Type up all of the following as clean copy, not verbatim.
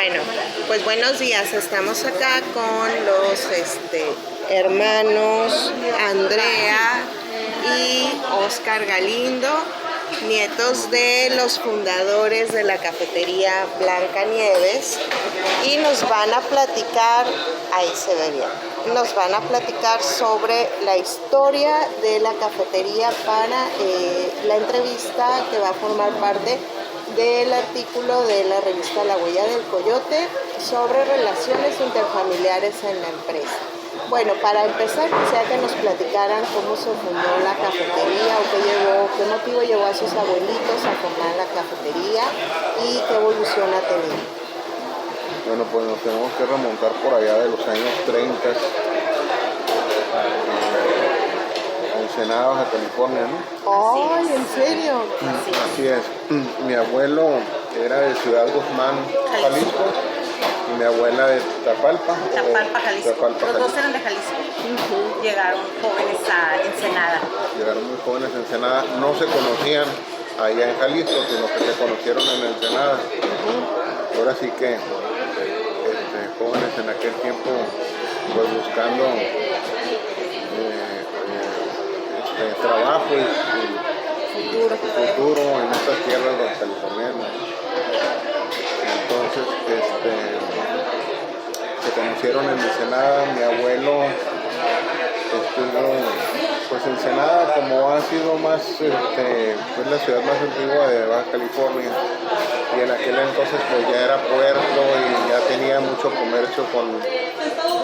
Bueno, pues buenos días. Estamos acá con los hermanos Andrea y Oscar Galindo, nietos de los fundadores de la cafetería Blanca Nieves, y nos van a platicar, ahí se ve bien, nos van a platicar sobre la historia de la cafetería para la entrevista que va a formar parte del artículo de la revista La Huella del Coyote sobre relaciones interfamiliares en la empresa. Bueno, para empezar, quisiera que nos platicaran cómo se fundó la cafetería o qué motivo llevó a sus abuelitos a formar la cafetería y qué evolución ha tenido. Bueno, pues nos tenemos que remontar por allá de los años 30, Ensenada, Baja California, ¿no? ¡Ay, en serio! Así es. Mi abuelo era de Ciudad Guzmán, Jalisco, y mi abuela de Tapalpa. Jalisco. Tapalpa, Los dos eran de Jalisco. Llegaron jóvenes a Ensenada. Llegaron muy jóvenes a Ensenada. No se conocían allá en Jalisco, sino que se conocieron en Ensenada. Ahora sí que jóvenes en aquel tiempo, pues buscando trabajo y futuro en estas tierras californianas. Entonces, se conocieron en Ensenada. Mi abuelo estuvo, pues Ensenada, como ha sido más, pues la ciudad más antigua de Baja California, y en aquel entonces pues ya era puerto y ya tenía mucho comercio con,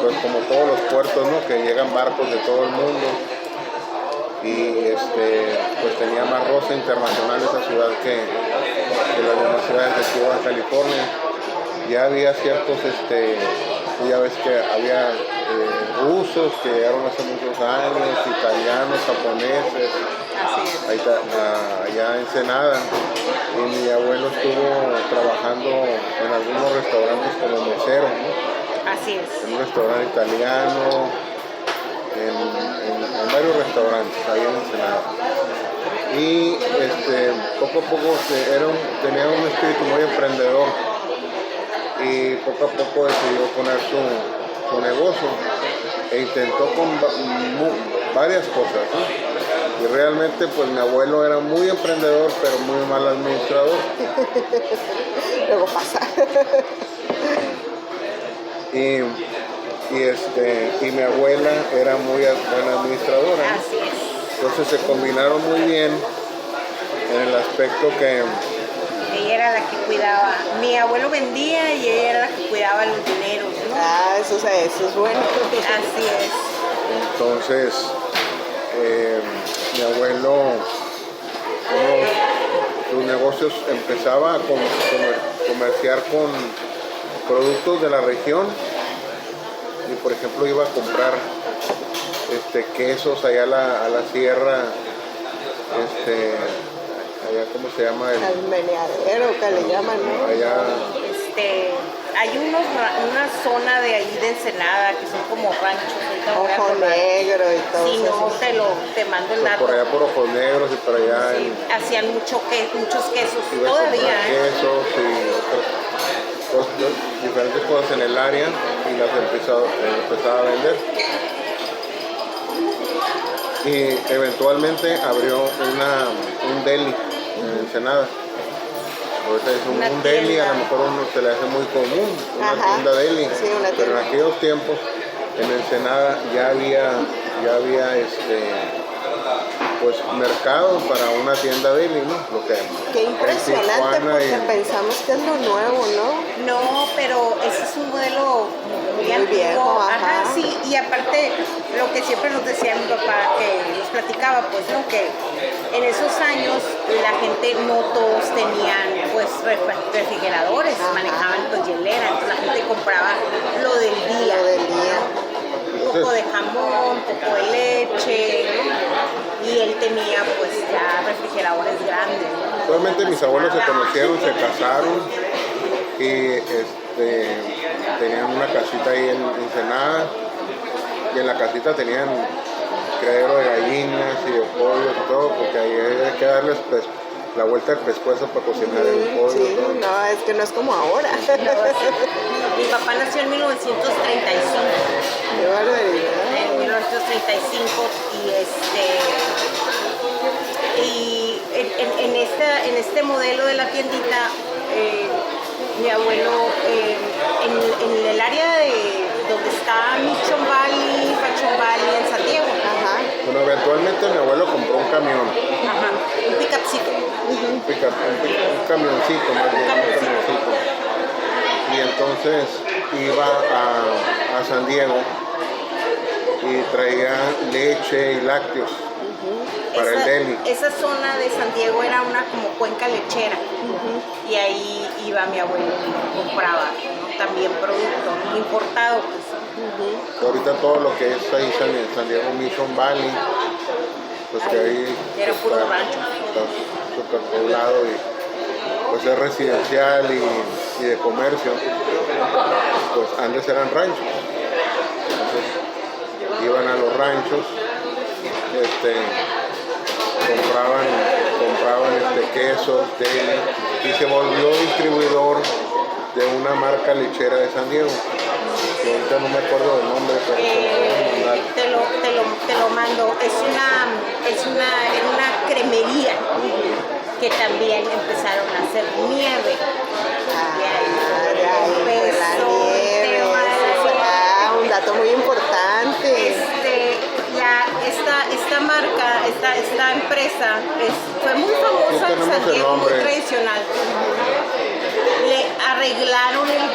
pues como todos los puertos, ¿no? Que llegan barcos de todo el mundo, y pues tenía más roce internacional esa ciudad que las demás ciudades de aquí de Baja California. Ya había ciertos, ya ves que había rusos que llegaron hace muchos años, italianos, japoneses, allá en Ensenada, y mi abuelo estuvo trabajando en algunos restaurantes como mesero, ¿no? Así es. En un restaurante italiano, en varios restaurantes ahí en Ensenada. Y poco a poco tenía un espíritu muy emprendedor, y poco a poco decidió poner su negocio e intentó con varias cosas, ¿no? Y realmente pues mi abuelo era muy emprendedor, pero muy mal administrador. Luego pasa. Y mi abuela era muy buena administradora, ¿no? Así es. Entonces se combinaron muy bien en el aspecto que Ella era la que cuidaba. Mi abuelo vendía y ella era la que cuidaba los dineros, ¿no? Ah, eso es bueno. Así es. entonces mi abuelo, sus negocios empezaba a comerciar con productos de la región, y por ejemplo iba a comprar quesos allá a la sierra, allá, ¿cómo se llama? Al meneadero que le llaman, ¿no? Allá, Hay una zona de ahí de Ensenada que son como ranchos. Ojo Negro y todo Si no, eso. te mando el pues, dato. por allá por Ojos Negros y por allá Sí, hacían muchos quesos iba a todavía, comprar quesos y diferentes cosas en el área, y las empezaba a vender. Y eventualmente abrió un deli en Ensenada. Ahorita es un deli, a lo mejor uno se le hace muy común, una tienda deli, sí, una tienda. pero en aquellos tiempos en Ensenada ya había pues mercado para una tienda deli, ¿no? Qué impresionante, porque pensamos que es lo nuevo, ¿no? No, pero ese es un modelo muy antiguo. Viejo, ajá. Sí, y aparte lo que siempre nos decía mi papá, que nos platicaba, pues, ¿no? Que en esos años la gente no todos tenían, pues, refrigeradores, manejaban pues hielera, entonces la gente compraba lo del día. Un poco de jamón, un poco de leche, ¿no? Y él tenía pues ya refrigeradores grandes, ¿no? Realmente mis abuelos se conocieron, se casaron, y tenían una casita ahí en Ensenada, y en la casita tenían criadero de gallinas y de pollos y todo, porque ahí hay que darles la vuelta al pescuezo para cocinar el pollo. Sí, no, es que no es como ahora. Mi papá nació en 1935. Qué barbaridad. En 1935 y en este modelo de la tiendita, mi abuelo, en el área de donde está Mission Valley, Fashion Valley en San Diego. Ajá. Bueno, eventualmente mi abuelo compró un camión, Ajá, un pickupcito. un camioncito, más bien, un camioncito. Y entonces iba a San Diego y traía leche y lácteos para el deli. Esa zona de San Diego era una como cuenca lechera. Y ahí iba mi abuelo y compraba, ¿no? También producto importado, pues. Ahorita todo lo que es ahí San Diego Mission Valley, pues que ahí Era puro rancho. está súper poblado y pues es residencial y de comercio. Pues antes eran ranchos. Entonces iban a los ranchos, compraban quesos, deli, y se volvió distribuidor de una marca lechera de San Diego. Que ahorita no me acuerdo del nombre, pero Te lo mando. Era una cremería que también empezaron a hacer nieve. De ahí fue la nieve. Un dato muy importante. Esta marca, esta empresa fue muy famosa en San Diego, muy tradicional. Le arreglaron el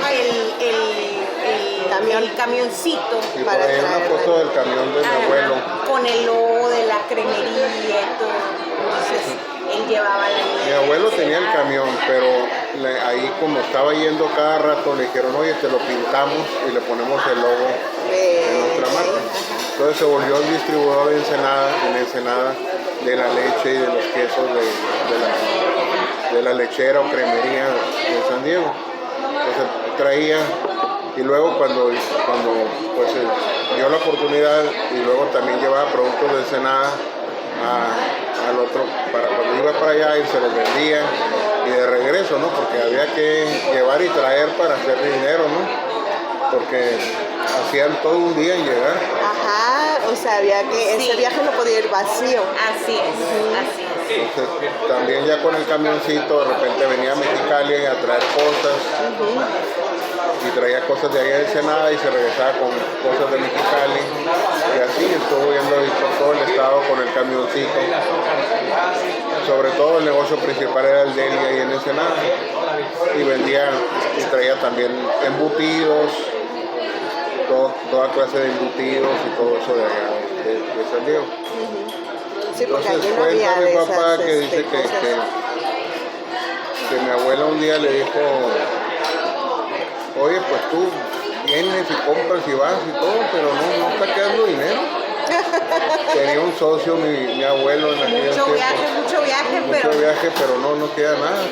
camioncito. y por ahí una foto del camión de mi abuelo. Con el logo de la cremería y todo. Entonces él llevaba la nieve. Mi abuelo tenía el camión, pero ahí como estaba yendo cada rato, le dijeron, oye, te lo pintamos y le ponemos el logo de nuestra marca. Entonces se volvió el distribuidor en Ensenada de la leche y de los quesos de la lechera o cremería de San Diego. Entonces traía, y luego cuando pues dio la oportunidad, y luego también llevaba productos de Ensenada al otro, cuando iba para allá y se los vendía, y de regreso, ¿no? Porque había que llevar y traer para hacer dinero, ¿no? Porque hacían todo un día en llegar. Ajá, o sea, había que ese viaje no podía ir vacío. Así es. Entonces, también ya con el camioncito, de repente venía a Mexicali a traer cosas, y traía cosas de allá de Ensenada y se regresaba con cosas de Mexicali, y así estuvo yendo por todo el estado con el camioncito. Sobre todo el negocio principal era el deli ahí en Ensenada, y vendía y traía también embutidos, toda clase de embutidos y todo eso de allá de San Diego. Sí, porque Entonces allí no había cuenta mi de papá esas, que dice que mi abuela un día le dijo, oye, pues tú vienes y compras y vas y todo, pero no está quedando dinero. Tenía un socio mi abuelo en aquel tiempo. Mucho viaje, pero no queda nada.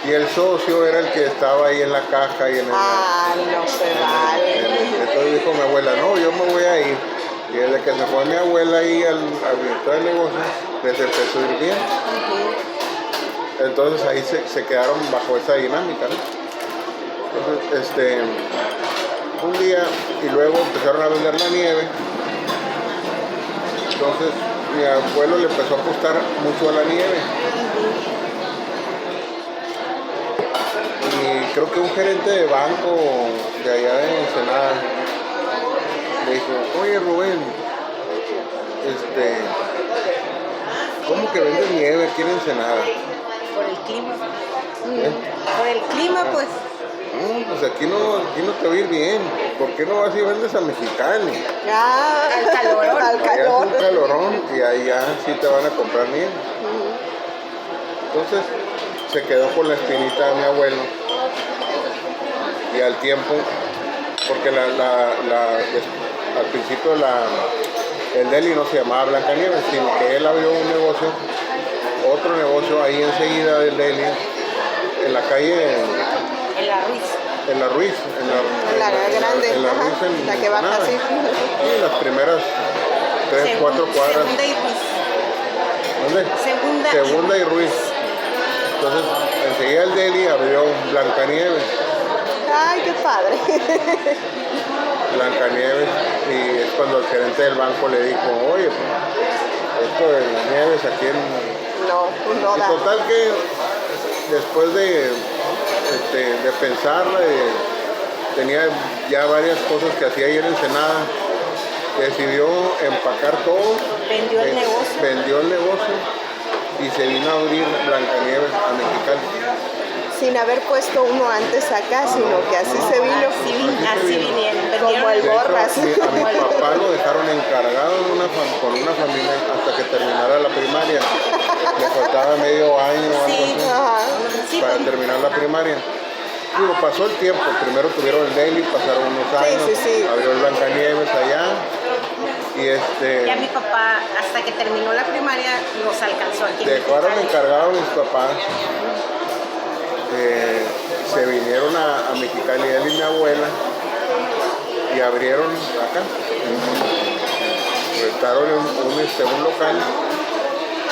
Y el socio era el que estaba ahí en la caja y en el... no se vale. Entonces dijo mi abuela, no, yo me voy a ir. Y desde que se fue mi abuela ahí al administrar el negocio, les empezó a ir bien. Entonces ahí se quedaron bajo esa dinámica, ¿no? Entonces, un día, y luego empezaron a vender la nieve. Entonces mi abuelo le empezó a apostar mucho a la nieve. Y creo que un gerente de banco de allá de Ensenada le dijo, oye Rubén, ¿cómo que vendes nieve aquí en Ensenada? Por el clima. Por el clima, pues. No, pues aquí no te va a ir bien. ¿Por qué no vas y vendes a Mexicali? Al calorón. Al Allá calor. es un calorón y ahí ya sí te van a comprar nieve. Entonces se quedó con la espinita de mi abuelo, y al tiempo, porque al principio el deli no se llamaba Blancanieves, sino que él abrió un negocio, otro negocio ahí enseguida del deli, en la calle, En la Ruiz. en La grande, en la ajá, Ruiz, en la que baja Ensenada. así. Sí, las primeras 3, 4 cuadras. Segunda y Ruiz. ¿Dónde? Segunda Segunda y Ruiz. Entonces enseguida el Deli abrió Blancanieves. Ay, qué padre. Blancanieves, y es cuando el gerente del banco le dijo, oye, pues, esto de las nieves aquí en... No, no Y da. total que después de pensarla, tenía ya varias cosas que hacía ahí en Ensenada, decidió empacar todo, Vendió el negocio. vendió el negocio y se vino a abrir Blancanieves a Mexicali. Sin haber puesto uno antes acá, sino que así se vino. Así vinieron. Como el De hecho, Borras. a mi papá lo dejaron encargado con una familia hasta que terminara la primaria. Le faltaba medio año o algo Sí. así Ajá. Sí, para pues, terminar la primaria. Digo, pasó el tiempo, primero tuvieron el Daily, pasaron unos años, sí. abrió el Blancanieves allá y ya mi papá, hasta que terminó la primaria, los alcanzó aquí en dejaron Mexicali. encargados mis papás, se vinieron a Mexicali, él y mi abuela, y abrieron acá, rentaron un local,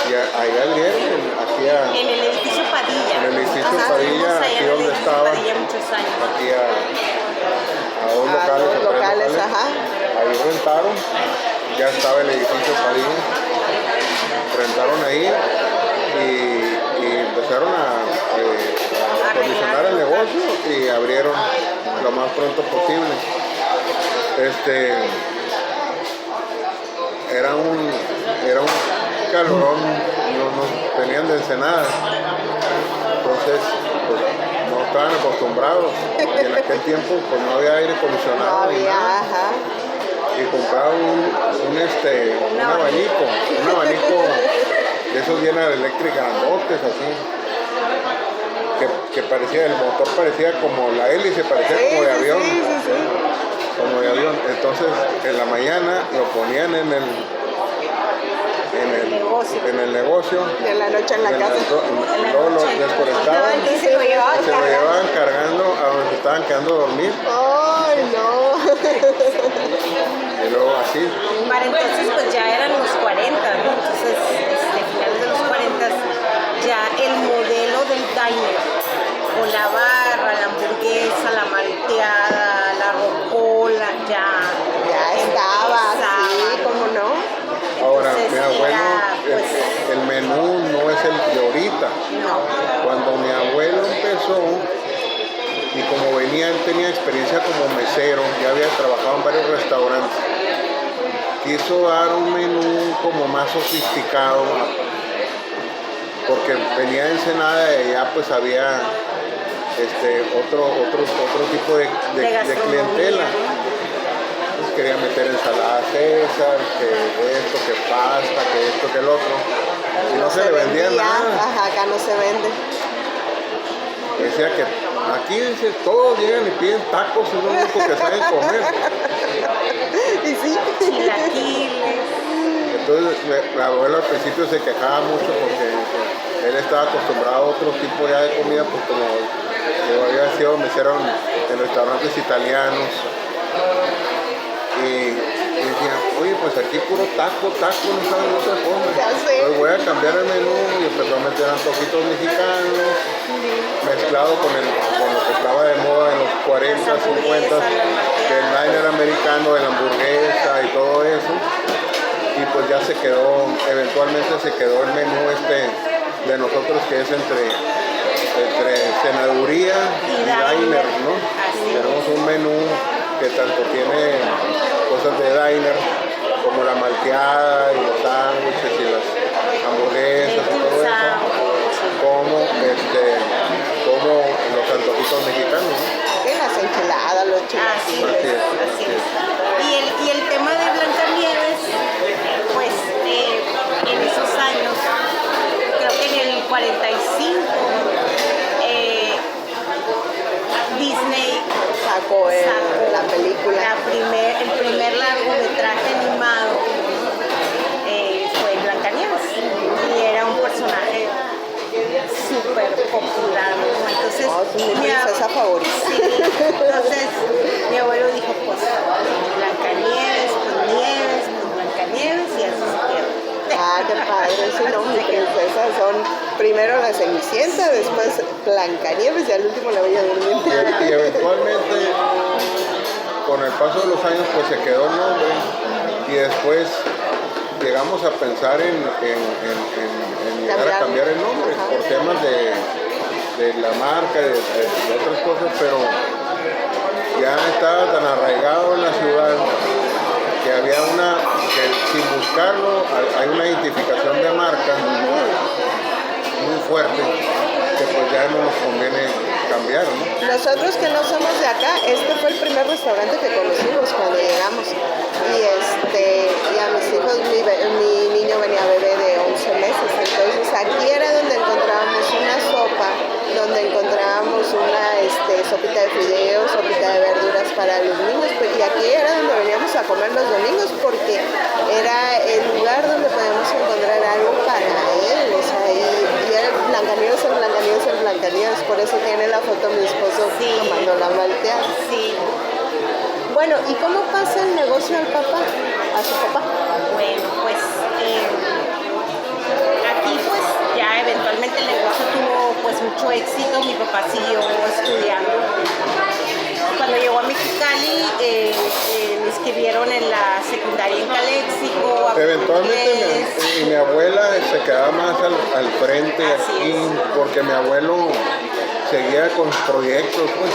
y ahí abrieron, aquí En el edificio Padilla. en el edificio Ajá, Padilla, estuvimos allá aquí en el donde edificio estaba. Padilla muchos años. aquí a dos A locales, dos a tres locales, ajá. Ahí rentaron, ya estaba el edificio Padilla, rentaron ahí y empezaron a condicionar el negocio y abrieron lo más pronto posible. Era un calorón, no tenían de Ensenada, entonces pues, no estaban acostumbrados y en aquel tiempo pues no había aire No acondicionado ni había, nada. ajá. Y compraron un abanico de esos General Electric grandotes así, que parecía, el motor parecía como la hélice, parecía como de avión. Sí. Como de avión. Entonces en la mañana lo ponían en el negocio, De la noche en la casa. luego lo desconectaban Y se lo llevaban y se lo llevaban cargando a donde se estaban quedando a dormir Ay, no. y luego así. Para entonces pues ya eran los 40, ¿no? Entonces, finales de los 40, ya el modelo del diner, con la barra, la hamburguesa, la malteada, la rocola, Ya estaba, sí, ¿cómo no? Ahora, Entonces, mi abuelo, era, pues, el menú no es el de ahorita. no. Cuando mi abuelo empezó, y como venía, él tenía experiencia como mesero, ya había trabajado en varios restaurantes, quiso dar un menú como más sofisticado, porque venía de Ensenada y allá pues había otro tipo de gastronomía. clientela. Pues quería meter ensalada César, que esto, que pasta, que esto, que el otro. Y no se le vendía nada. Ajá, acá no se vende. Decía que aquí dice, todos llegan y piden tacos, es lo único que saben comer. Y sí. Chilaquiles. Entonces mi abuelo al principio se quejaba mucho porque él estaba acostumbrado a otro tipo ya de comida, pues como había sido mesero en restaurantes italianos. Y decía, oye, pues aquí puro taco, no saben otra cosa. Ya sé. Pues voy a cambiar el menú y empezó a meter antojitos mexicanos, mezclado con lo que estaba de moda en los 40, 50, del diner americano, de la hamburguesa y todo eso. Y pues ya se quedó, eventualmente se quedó el menú de nosotros, que es entre cenaduría y diner, ¿no? Tenemos un menú que tanto tiene cosas de diner, como la malteada y los sándwiches y las hamburguesas y todo eso, como los antojitos mexicanos, ¿no? En las enchiladas, los Así chilaquiles. es. Y el tema de Blancanieves, pues en esos años, creo que en el 45, Disney Sacó la película. el primer largometraje animado fue Blancanieves y era un personaje súper popular, ¿no? Entonces, Es mi princesa favorita. sí, entonces mi abuelo dijo, pues Blancanieves, pues Blancanieves y así se quedó. Ah, qué padre. Sí, no, mis princesas son Primero la Cenicienta, después Blancanieves y al último la Bella Durmiente. Y eventualmente, con el paso de los años, pues se quedó el nombre y después llegamos a pensar en llegar a cambiar el nombre por temas de la marca, de otras cosas, pero ya estaba tan arraigado en la ciudad que había que sin buscarlo, hay una identificación de marca muy fuerte que pues ya no nos conviene cambiar, ¿no? Nosotros que no somos de acá, este fue el primer restaurante que conocimos cuando llegamos. Y a mis hijos, mi niño venía bebé de 11 meses, entonces aquí era donde encontrábamos una sopa, donde encontrábamos una sopita de fideos, sopita de verduras para los niños, pues, y aquí era donde veníamos a comer los domingos porque era el lugar donde podíamos encontrar algo para él, o sea, y era Blancanieves, por eso tiene la foto mi esposo tomando la malteada. Sí. Bueno, ¿y cómo pasa el negocio al papá, a su papá? Bueno, pues aquí pues ya eventualmente el negocio tuvo pues mucho éxito, mi papá siguió estudiando. Cuando llegó a Mexicali, me inscribieron en la secundaria en Calexico. Eventualmente mi abuela se quedaba más al frente aquí, porque mi abuelo seguía con proyectos, pues.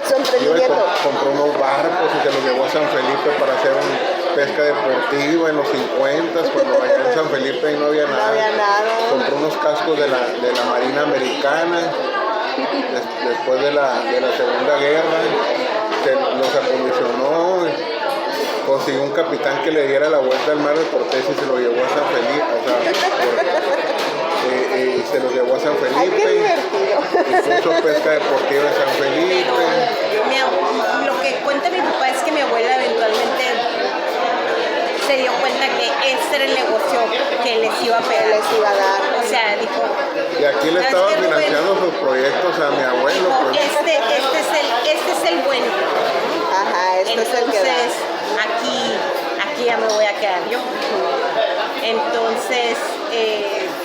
Su emprendimiento. Compró unos barcos y se los llevó a San Felipe para hacer una pesca deportiva en los 50, cuando allá en San Felipe no había nada. No había nada. Compró unos cascos de la Marina Americana. Después de la Segunda Guerra, los acondicionó, consiguió un capitán que le diera la vuelta al mar de Cortés y se lo llevó a San Felipe, se lo llevó a San Felipe. Ay, qué divertido. Y puso pesca deportiva en San Felipe. Pero lo que cuenta mi papá es que mi abuela eventualmente se dio cuenta que este era el negocio que les iba a pegar. Les iba a dar. O sea, dijo... Y aquí le estaba ¿sabes qué, financiando sus proyectos a mi abuelo. Dijo, Pues. este es el bueno. Ajá, este es el que da. Entonces, aquí ya me voy a quedar yo. Entonces,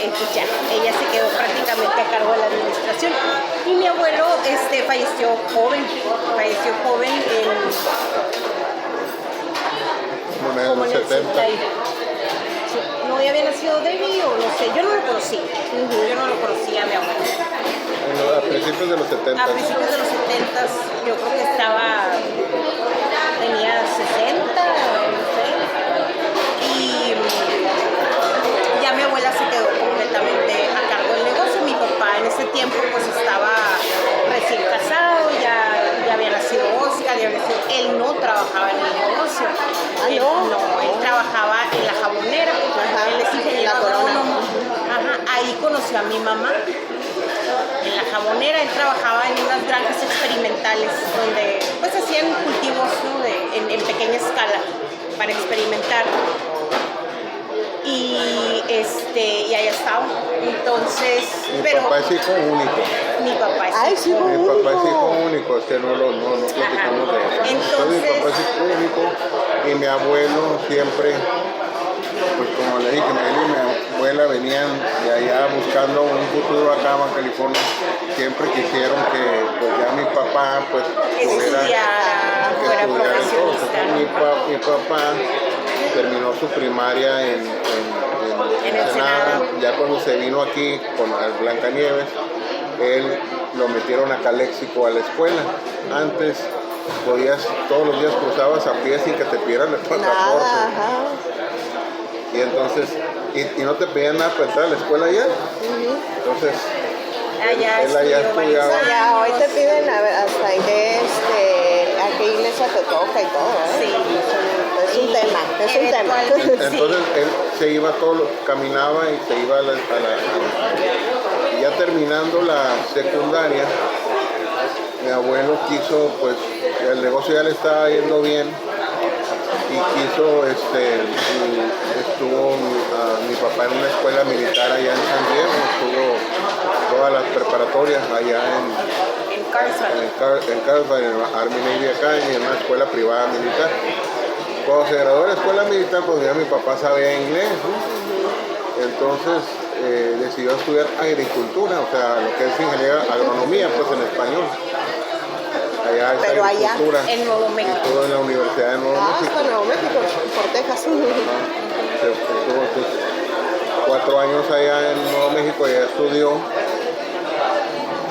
pues ya, ella se quedó prácticamente a cargo de la administración. Y mi abuelo falleció joven Como en el 70. No ya había nacido Debbie o no sé, yo no lo conocí. Yo no lo conocía a mi abuelo. A principios de los 70. A principios de los 70 yo creo que tenía 60, no sé. Y ya mi abuela se quedó completamente a cargo del negocio. Mi papá en ese tiempo pues estaba recién casado, ya había nacido Oscar, él no trabajaba en el negocio. Él trabajaba en la jabonera. Él es ingeniero agrónomo. Ahí conoció a mi mamá. En la jabonera él trabajaba en unas granjas experimentales donde pues hacían cultivos, ¿no? en pequeña escala para experimentar. Y ahí estaba. Entonces, Mi papá es hijo único. Mi papá es hijo Mi único. papá es hijo único, es que no platicamos de eso. Entonces, mi papá es hijo único y mi abuelo siempre, pues como le dije, él y mi abuela venían de allá buscando un futuro acá en California. Siempre quisieron que pues ya mi papá pues fuera profesionista. Entonces, mi papá terminó su primaria en Ensenada. Ya cuando se vino aquí con Blancanieves, él lo metieron a Calexico a la escuela. Antes todos los días cruzabas a pie sin que te pidieran el pasaporte. Y entonces, y no te pedían nada para entrar a la escuela ya. Entonces, él allá estudiaba. Ya, hoy te piden hasta en a qué iglesia te toca y todo, ¿eh? Sí. Es un tema. Entonces él se iba caminaba y se iba ya terminando la secundaria, mi abuelo quiso, pues el negocio ya le estaba yendo bien y quiso, estuvo mi papá en una escuela militar allá en San Diego, estuvo todas las preparatorias allá en Carlsbad, en Army Navy Academy, en una escuela privada militar. Cuando se graduó de la escuela militar, pues ya mi papá sabía inglés, ¿no? Entonces decidió estudiar agricultura, o sea, lo que es ingeniería agronomía, pues en español. Allá es Pero allá, agricultura. en Nuevo México. Estuvo en la Universidad de Nuevo México. Hasta Nuevo México, por Texas. Estuvo 4 años allá en Nuevo México, allá estudió.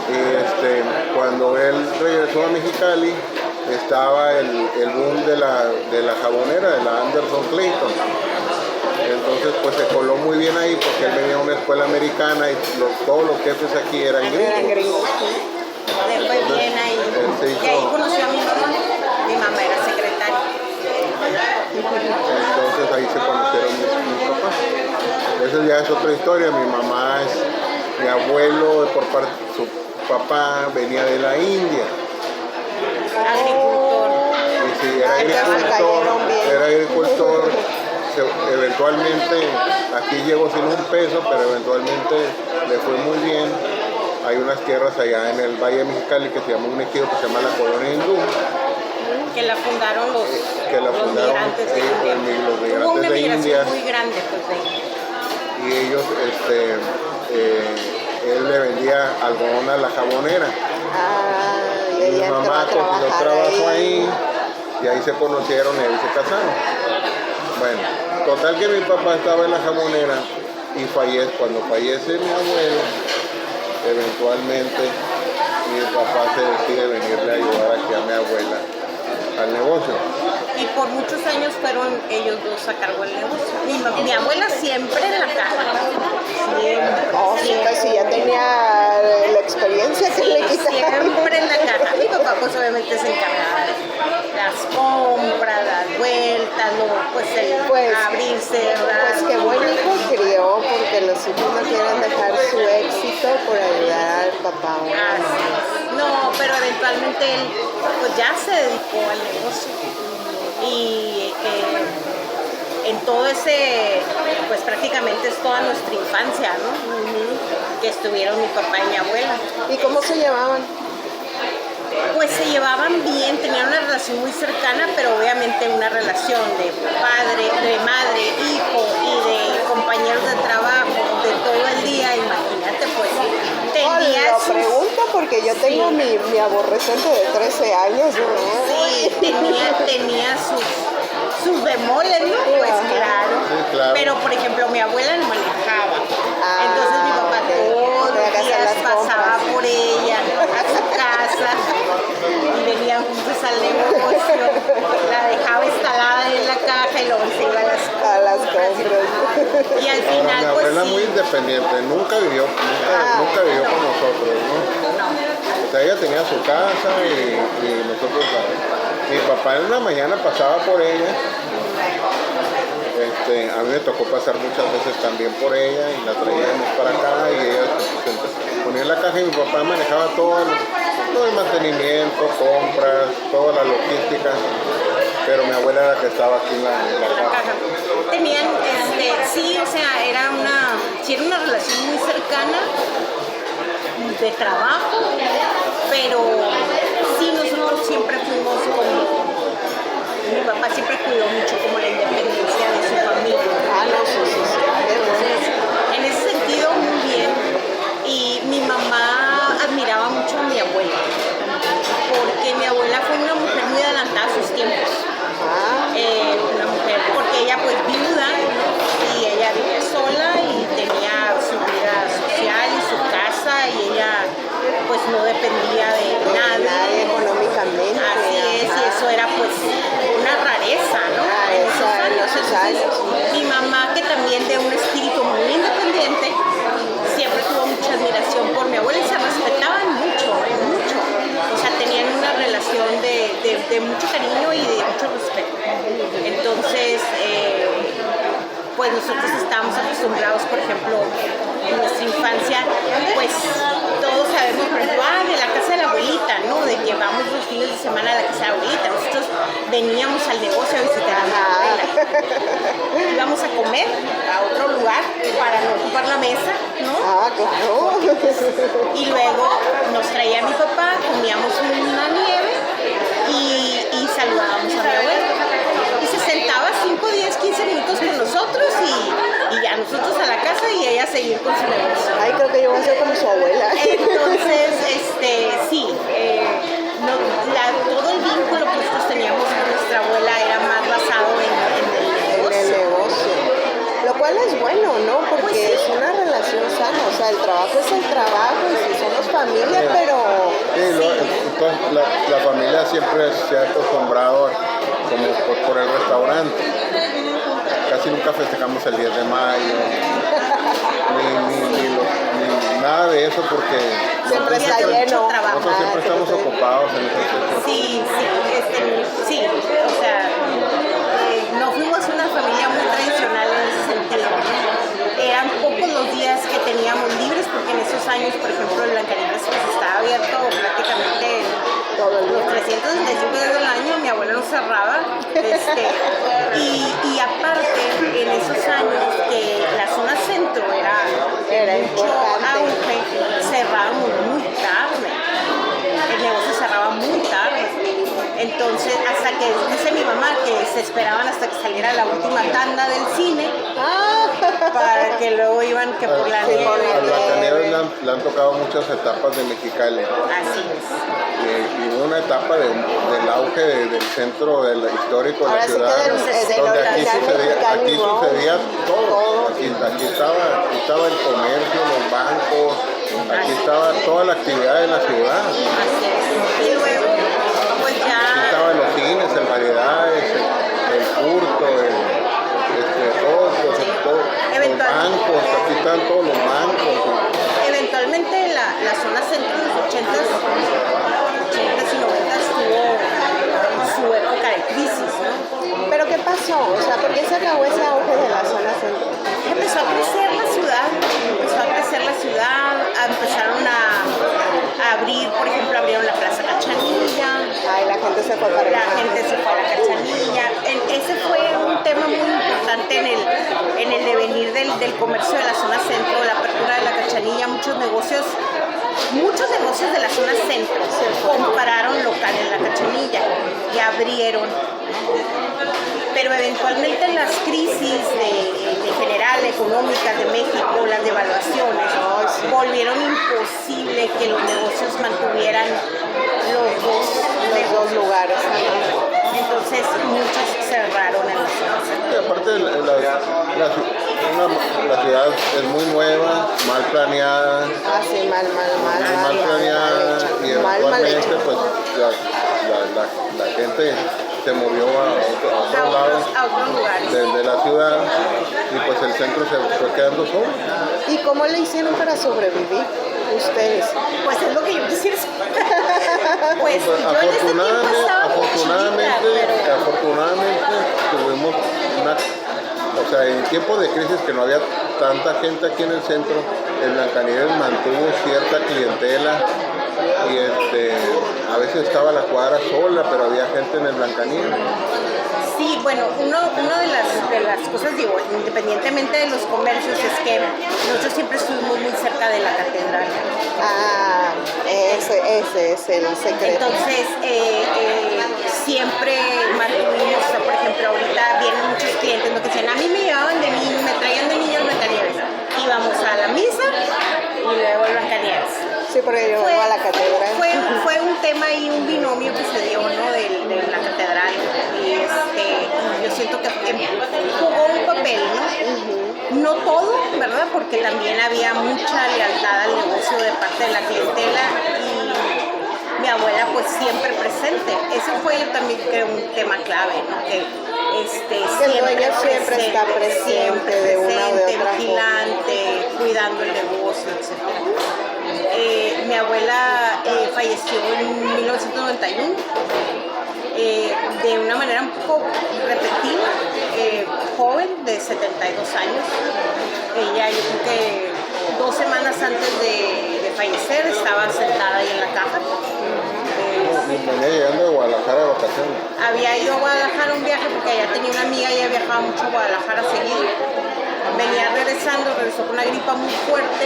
Y cuando él regresó a Mexicali, estaba el boom de la jabonera, de la Anderson Clayton. Entonces pues se coló muy bien ahí porque él venía a una escuela americana y todos los jefes aquí eran gringos. Le fue bien ahí. Y ahí conoció a mi mamá. Mi mamá era secretaria. Entonces ahí se conocieron mis papás. Esa ya es otra historia. Mi mamá mi abuelo por parte de su papá venía de la India. Agricultor. Y sí, era agricultor. Eventualmente, aquí llegó sin un peso, pero eventualmente le fue muy bien. Hay unas tierras allá en el Valle de Mexicali que se llama un ejido que se llama la Colonia Hindú. Que la fundaron los migrantes de India. Los migrantes Hubo una de India. migración muy grande, pues, Y ellos, él le vendía algodón a la jabonera. Y Mi ella mamá consiguió trabajo ahí y ahí se conocieron y ahí se casaron. Bueno, total que mi papá estaba en la jamonera y cuando fallece mi abuelo, eventualmente mi papá se decide venirle a ayudar aquí a mi abuela al negocio. Y por muchos años fueron ellos dos a cargo del negocio. Mi abuela siempre en la caja. Siempre, si ya tenía la experiencia que le quitaron. Siempre en la caja. Mi papá pues obviamente se encargaba de las compras, las vueltas, abrirse. Pues qué buen hijo crió, porque los hijos no quieren dejar su éxito por ayudar al papá. No, pero eventualmente él pues ya se dedicó al negocio. Y en todo ese, pues prácticamente es toda nuestra infancia, ¿no? Que estuvieron mi papá y mi abuela. ¿Y cómo se llevaban? Pues se llevaban bien, tenían una relación muy cercana, pero obviamente una relación de madre, hijo y de compañeros de trabajo de todo el día, imagínate, pues tenía Lo pregunto porque yo tengo mi aborrecente de 13 años. Sí, tenía sus bemoles, ¿no? Pues claro. Sí, claro. Pero por ejemplo mi abuela no manejaba. Entonces mi papá todos los días pasaba por ella a su casa y venían juntos al negocio, la dejaba instalada en la caja y luego se iba a las compras. Y al Ahora, final mi abuela pues muy independiente, nunca vivió con nosotros, ¿no? O sea, ella tenía su casa y nosotros, mi papá en una mañana pasaba por ella. A mí me tocó pasar muchas veces también por ella y la traíamos para acá y ella se ponía en la caja y mi papá manejaba todo el mantenimiento, compras, toda la logística, pero mi abuela era la que estaba aquí en la caja. Tenían, sí, o sea, era una relación muy cercana de trabajo, pero sí nosotros siempre fuimos como, mi papá siempre cuidó mucho como la independencia de su familia. Entonces, en ese sentido muy bien. Y mi mamá admiraba mucho a mi abuela, porque mi abuela fue una mujer muy adelantada a sus tiempos. Una mujer, porque ella pues viuda, ¿no? Y ella vivía sola y tenía su vida social y su casa y ella pues no dependía de nadie económicamente. Así es, y eso era pues una rareza, ¿no? En esos años. Mi mamá, que también de un espíritu muy independiente, siempre tuvo mucha admiración por mi abuela y se respetaban mucho, mucho. O sea, tenían una relación de mucho cariño y de mucho respeto. Entonces, pues nosotros estábamos acostumbrados, por ejemplo, en nuestra infancia, pues todos sabemos, por ejemplo, de la casa de la abuelita, ¿no? De que vamos los fines de semana a la casa de la abuelita. Nosotros veníamos al negocio a visitar a la abuela. Íbamos a comer a otro lugar para no ocupar la mesa, ¿no? Claro. Y luego nos traía mi papá, comíamos una nieve y saludábamos a mi abuela. Y se sentaba 5, 10, 15 minutos con nosotros y ya nosotros a la casa y ella a seguir con con su negocio. Ay, creo que yo voy a ser como su abuela. Entonces, sí, todo el vínculo que nosotros teníamos con nuestra abuela era más basado en En el el negocio. negocio. Lo cual es bueno, ¿no? Porque Pues sí. es una relación sana. O sea, el trabajo es el trabajo y si somos familia, pero Sí, entonces la familia siempre se ha acostumbrado como por el restaurante. Casi nunca festejamos el 10 de mayo, ni nada de eso porque siempre está Mucho lleno. trabajo. nosotros siempre estamos ocupados en ese sentido. Sí, o sea, no fuimos una familia muy tradicional en ese sentido. Eran pocos los días que teníamos libres porque en esos años, por ejemplo, el Blancanieves pues estaba abierto prácticamente los 365 días del año, mi abuela nos cerraba. Y aparte, en esos años que la zona centro era mucho importante. auge, cerrábamos muy tarde. El negocio cerraba muy tarde. Entonces, hasta que dice mi mamá que se esperaban hasta que saliera la última tanda del cine para que luego iban que por la Sí, nieve. por la A Blancanieves nieve. le han tocado muchas etapas de Mexicali. Así es. Y hubo una etapa del auge del centro histórico de la Ahora sí ciudad, que del donde aquí Mexicali Road, sucedía todo. todo. Aquí estaba el comercio, los bancos, aquí estaba toda la actividad de la ciudad. Así es. Y luego, pues Aquí ya, estaban los cines, el variedades, el furto, todo, los bancos, aquí están todos los bancos. eventualmente la zona centro de los 80s y 90s tuvo su época de crisis, ¿no? Pero ¿qué pasó? O sea, ¿por qué se acabó ese auge de la zona centro? Empezó a crecer la ciudad, empezaron a abrir, por ejemplo, abrieron la Plaza Cachanilla, Ay, la gente se fue para la acá. gente se fue a la Cachanilla. Ese fue un tema muy importante en el devenir del comercio de la zona centro, la apertura de la Cachanilla, muchos negocios de la zona centro se compraron local en la Cachanilla y abrieron. Pero eventualmente las crisis de general económicas de México, las devaluaciones, volvieron imposible que los negocios mantuvieran los dos lugares. Entonces muchos cerraron en la zona. Y aparte la ciudad es muy nueva, mal planeada, Ah, sí, mal planeada y hecha. Mal eventualmente hecha. pues la gente se movió a otros lados A otros lugares. de la ciudad y pues el centro se fue quedando solo. ¿Y cómo le hicieron para sobrevivir ustedes? Pues es lo que yo quisiera saber. Pues yo en ese tiempo estaba muy chiquita, pero afortunadamente tuvimos o sea, en tiempos de crisis que no había tanta gente aquí en el centro, el Blancanieves mantuvo cierta clientela y a veces estaba la cuadra sola, pero había gente en el Blancanieves. sí, bueno, una de las cosas, digo, independientemente de los comercios, es que nosotros siempre estuvimos muy cerca de la catedral. Ah, ese es el secreto. Entonces, siempre mantuvimos, o sea, por ejemplo, ahorita vienen muchos clientes ¿no? que dicen, a mí me llevaban de niño, me traían de niños Blancanieves. Íbamos a la misa y luego el Blancanieves. Sí, porque yo vengo a la catedral. Fue un tema y un binomio que se dio, ¿no? De la catedral. Y yo siento que jugó un papel, ¿no? No todo, ¿verdad? Porque también había mucha lealtad al negocio de parte de la clientela y mi abuela pues siempre presente. Eso fue yo también creo un tema clave, ¿no? Que el dueño siempre está presente de una o de otra forma. vigilante, cuidando el negocio, etc. Mi abuela falleció en 1991 de una manera un poco repentina, joven, de 72 años. Ella, yo creo que 2 semanas antes de fallecer, estaba sentada ahí en la caja. Venía llegando de Guadalajara de vacaciones. Había ido a Guadalajara un viaje porque allá tenía una amiga y ella viajaba mucho a Guadalajara seguido. Venía regresó con una gripa muy fuerte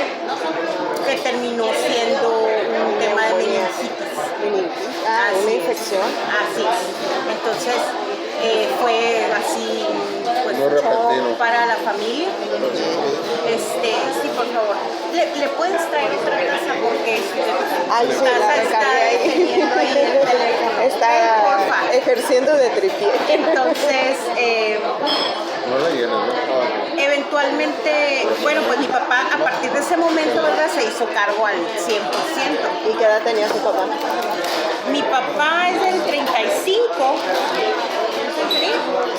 que terminó siendo un tema de meningitis. Ah, Así una es. infección. Así es. Entonces, fue así, pues Muy un shock repentino. para la familia. Sí, por favor. ¿Le puedes traer otra taza? Porque Ay, sí, la taza recargué ahí. teniendo ahí el teléfono. Está Porfa. ejerciendo de tripié. Entonces, No la llenes, ¿no? eventualmente, bueno, pues mi papá a partir de ese momento, ¿verdad? Se hizo cargo al 100%. ¿Y qué edad tenía su papá? Mi papá es del 35. ¿Sí?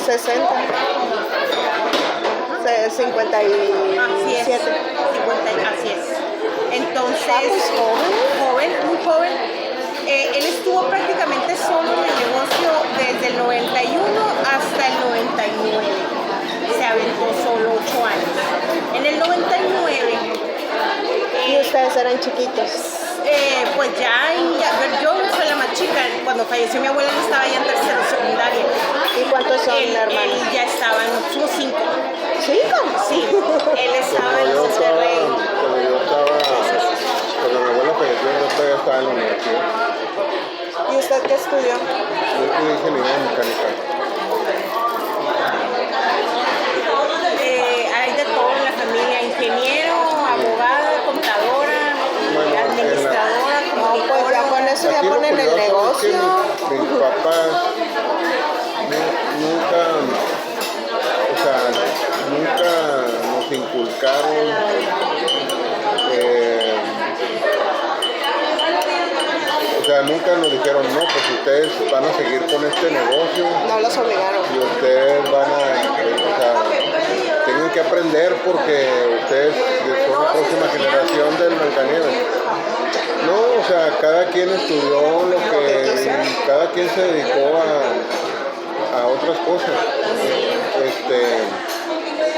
60. 57. Así es. 50, así es. Entonces, joven, muy joven. Él estuvo prácticamente solo en el negocio desde el 91 hasta el 99. Se aventó solo 8 años. En el 99, ¿Y ustedes eran chiquitos? pues yo soy la más chica. Cuando falleció mi abuela, él estaba ya en tercero secundaria. ¿Y cuántos son hermanos? Él ya estaba en, somos 5. ¿5? Sí, él estaba en Monterrey. Cuando mi abuela falleció, yo todavía estaba en la universidad. ¿Y usted qué estudió? Yo estudié ingeniería mecánica. Hay de todo en la familia: ingeniero, abogada, contadora, Bueno, administradora, No, pues ya comunicadora. con eso ya Aquí lo ponen el curioso es que negocio. mis papás nunca, o sea, nunca nos inculcaron o sea, nunca nos dijeron, no, pues ustedes van a seguir con este negocio No los obligaron. y ustedes van o sea, tienen que aprender porque ustedes son la próxima generación del Blancanieves. No, o sea, cada quien estudió lo que, cada quien se dedicó a otras cosas.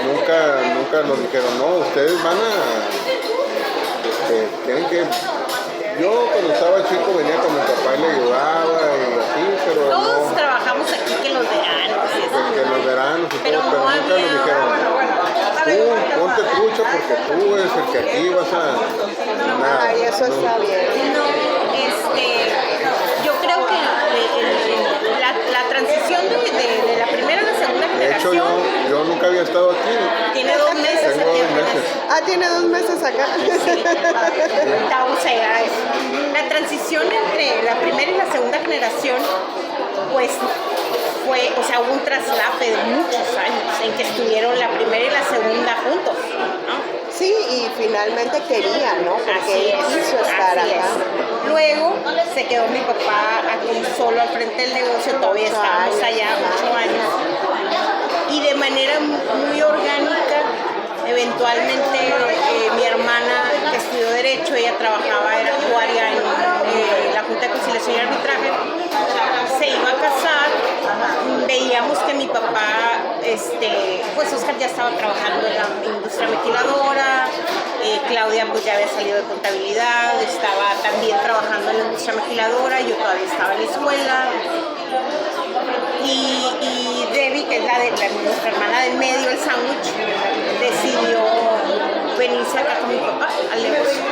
Nunca nos dijeron, no, ustedes van tienen que. Yo cuando estaba chico venía con mi papá y le ayudaba y así, pero Todos no, trabajamos aquí que los veranos. que en los veranos y Pero todo, pero no nunca nos había. dijeron, tú ponte trucha porque tú eres el que aquí vas a nada. Ay, eso está bien. No, yo creo que la transición de la primera a la segunda De hecho, generación yo nunca había estado aquí. tiene 2 meses. Tengo 2 aquí apenas. meses. Ah, tiene 2 meses acá. Ahorita vamos a llegar a eso. La transición entre la primera y la segunda generación, pues fue, o sea, hubo un traslape de muchos años en que estuvieron la primera y la segunda juntos, ¿no? Sí, y finalmente quería, ¿no? Porque Así él es, quiso estar así acá. es. Luego se quedó mi papá aquí solo al frente del negocio, todavía 8 estábamos años, allá, ajá. 8 años. Y de manera muy orgánica, eventualmente mi hermana que estudió Derecho, ella trabajaba, era actuaria en la Junta de Conciliación y Arbitraje, se iba a casar. Veíamos que mi papá, pues Oscar ya estaba trabajando en la industria maquiladora, Claudia pues ya había salido de contabilidad, estaba también trabajando en la industria maquiladora, yo todavía estaba en la escuela. Y Debbie, que es nuestra hermana del medio, el sándwich, decidió venirse acá con mi papá al negocio.